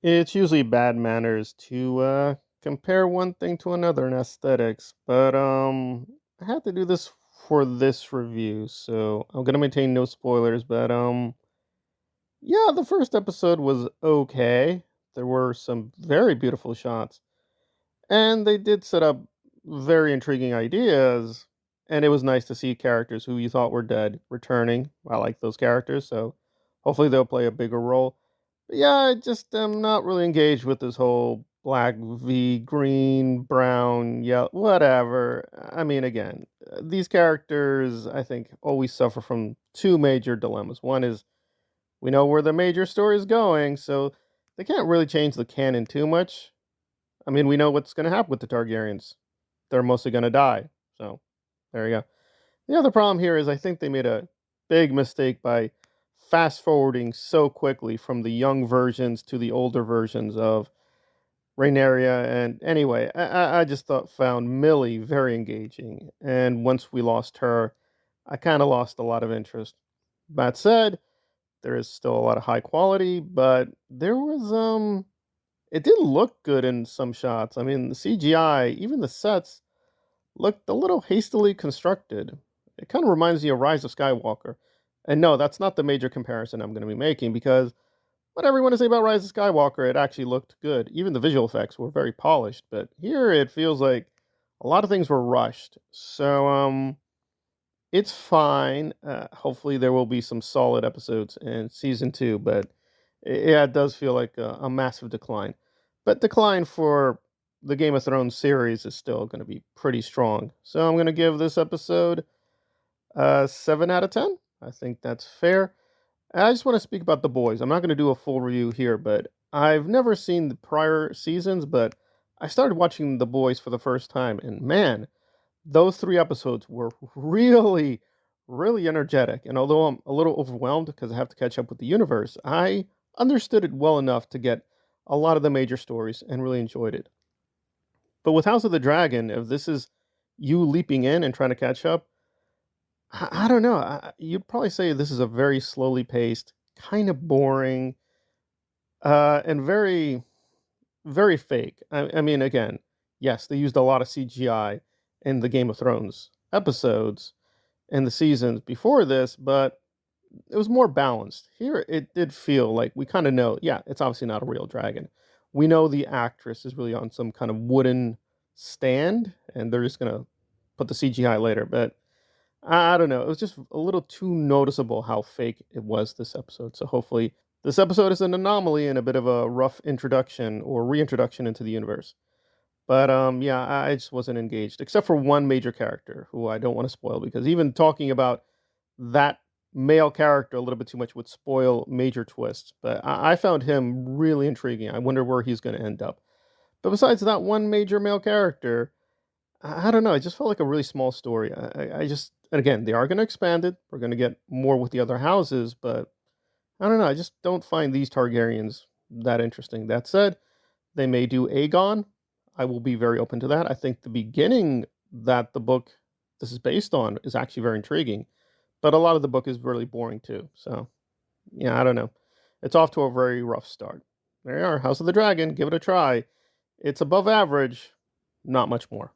It's usually bad manners to compare one thing to another in aesthetics, but I had to do this for this review, so I'm gonna maintain no spoilers. But yeah, the first episode was okay. There were some very beautiful shots, and they did set up very intriguing ideas. And it was nice to see characters who you thought were dead returning. I like those characters, so hopefully they'll play a bigger role. But yeah, I just am not really engaged with this whole black v green, brown, yellow, whatever. I mean, again, these characters, I think, always suffer from two major dilemmas. One is we know where the major story is going, so they can't really change the canon too much. I mean, we know what's going to happen with the Targaryens. They're mostly going to die. So there you go. The other problem here is I think they made a big mistake by fast forwarding so quickly from the young versions to the older versions of Rhaenyra. And anyway, I just found Millie very engaging. And once we lost her, I kind of lost a lot of interest. That said, there is still a lot of high quality, but there was it did look good in some shots. I mean, the CGI, even the sets, looked a little hastily constructed. It kind of reminds me of Rise of Skywalker. And no, that's not the major comparison I'm going to be making because whatever you want to say about Rise of Skywalker, it actually looked good. Even the visual effects were very polished, but here it feels like a lot of things were rushed. So it's fine. Hopefully there will be some solid episodes in season 2, but yeah, it does feel like a massive decline. But decline for the Game of Thrones series is still going to be pretty strong. So I'm going to give this episode 7 out of 10. I think that's fair. I just want to speak about The Boys. I'm not going to do a full review here, but I've never seen the prior seasons, but I started watching The Boys for the first time, and man, those 3 episodes were really, really energetic. And although I'm a little overwhelmed because I have to catch up with the universe, I understood it well enough to get a lot of the major stories and really enjoyed it. But with House of the Dragon, if this is you leaping in and trying to catch up, I don't know. You'd probably say this is a very slowly paced, kind of boring, and very, very fake. I mean, again, yes, they used a lot of CGI in the Game of Thrones episodes and the seasons before this, but it was more balanced. Here, it did feel like we kind of know, yeah, it's obviously not a real dragon. We know the actress is really on some kind of wooden stand, and they're just gonna put the CGI later. But I don't know. It was just a little too noticeable how fake it was this episode. So hopefully, this episode is an anomaly and a bit of a rough introduction or reintroduction into the universe. But yeah, I just wasn't engaged, except for one major character who I don't want to spoil because even talking about that male character a little bit too much would spoil major twists. But I found him really intriguing. I wonder where he's going to end up. But besides that one major male character, I don't know. It just felt like a really small story. I just, and again, they are going to expand it. We're going to get more with the other houses, but I don't know. I just don't find these Targaryens that interesting. That said, they may do Aegon. I will be very open to that. I think the beginning that the book this is based on is actually very intriguing, but a lot of the book is really boring too. So, yeah, I don't know. It's off to a very rough start. There you are, House of the Dragon. Give it a try. It's above average, not much more.